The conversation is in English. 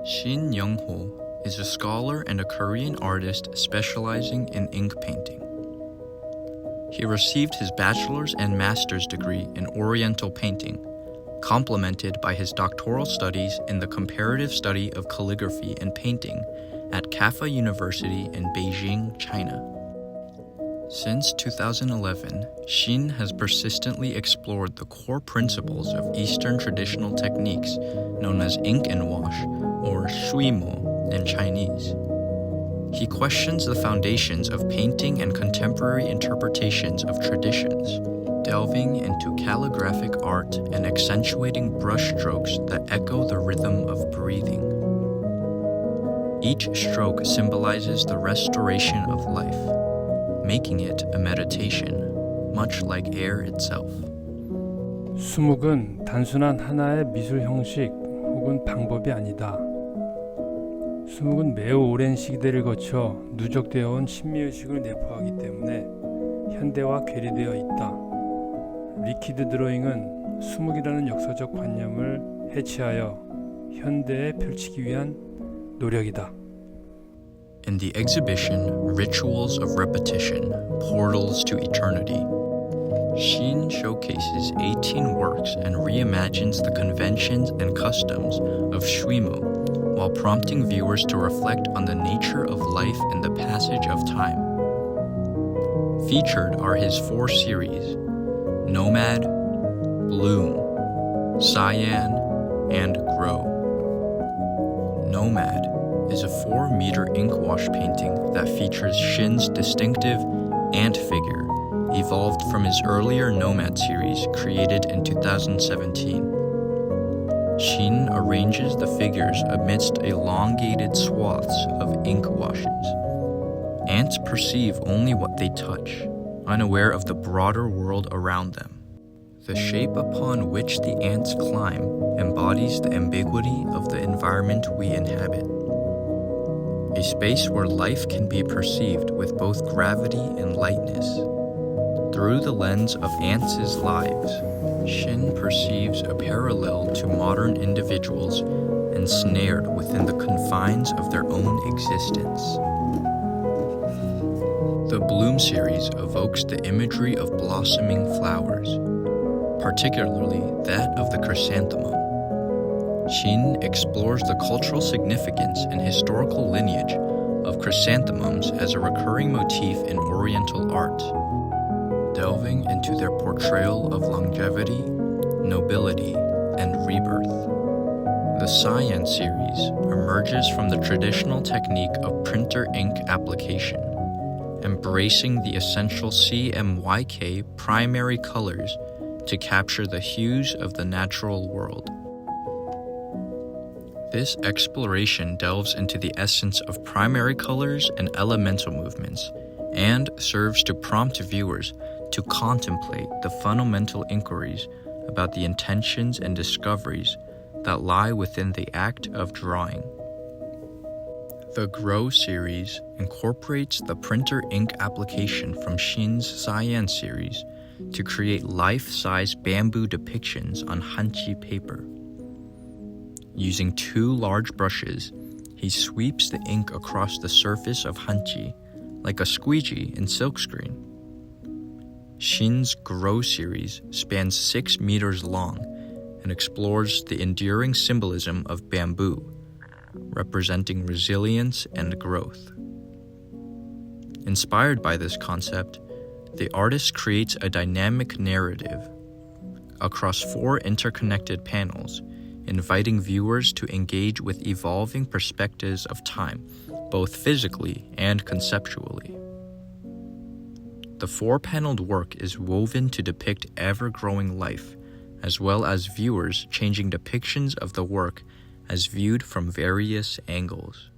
Shin Youngho is a scholar and a Korean artist specializing in ink painting. He received his bachelor's and master's degree in Oriental painting, complemented by his doctoral studies in the comparative study of calligraphy and painting at CAFA University in Beijing, China. Since 2011, Shin has persistently explored the core principles of Eastern traditional techniques known as ink and wash, or Shuimo in Chinese. He questions the foundations of painting and contemporary interpretations of traditions, delving into calligraphic art and accentuating brushstrokes that echo the rhythm of breathing. Each stroke symbolizes the restoration of life, making it a meditation, much like air itself. 수묵은 단순한 하나의 미술 형식 혹은 방법이 아니다. 수묵은 매우 오랜 시대를 거쳐 누적되어 온 신미의식을 내포하기 때문에 현대와 괴리되어 있다. 리퀴드 드로잉은 수묵이라는 역사적 관념을 해체하여 현대에 펼치기 위한 노력이다. In the exhibition Rituals of Repetition, Portals to Eternity, Shin showcases 18 works and reimagines the conventions and customs of Shuimo while prompting viewers to reflect on the nature of life and the passage of time. Featured are his 4 series, Nomad, Bloom, Cyan, and Grow. Nomad is a 4-meter ink wash painting that features Shin's distinctive ant figure, evolved from his earlier Nomad series created in 2017. Shin arranges the figures amidst elongated swaths of ink washes. Ants perceive only what they touch, unaware of the broader world around them. The shape upon which the ants climb embodies the ambiguity of the environment we inhabit. A space where life can be perceived with both gravity and lightness. Through the lens of ants' lives, Shin perceives a parallel to modern individuals ensnared within the confines of their own existence. The Bloom series evokes the imagery of blossoming flowers, particularly that of the chrysanthemum. Shin explores the cultural significance and historical lineage of chrysanthemums as a recurring motif in Oriental art, delving into their portrayal of longevity, nobility, and rebirth. The Cyan series emerges from the traditional technique of printer ink application, embracing the essential CMYK primary colors to capture the hues of the natural world. This exploration delves into the essence of primary colors and elemental movements, and serves to prompt viewers to contemplate the fundamental inquiries about the intentions and discoveries that lie within the act of drawing. The Grow series incorporates the printer ink application from Shin's Cyan series to create life-size bamboo depictions on hanchi paper. Using 2 large brushes, he sweeps the ink across the surface of hanchi like a squeegee in silkscreen. Shin's Grow series spans 6 meters long and explores the enduring symbolism of bamboo, representing resilience and growth. Inspired by this concept, the artist creates a dynamic narrative across 4 interconnected panels, inviting viewers to engage with evolving perspectives of time, both physically and conceptually. The 4-paneled work is woven to depict ever-growing life, as well as viewers changing depictions of the work as viewed from various angles.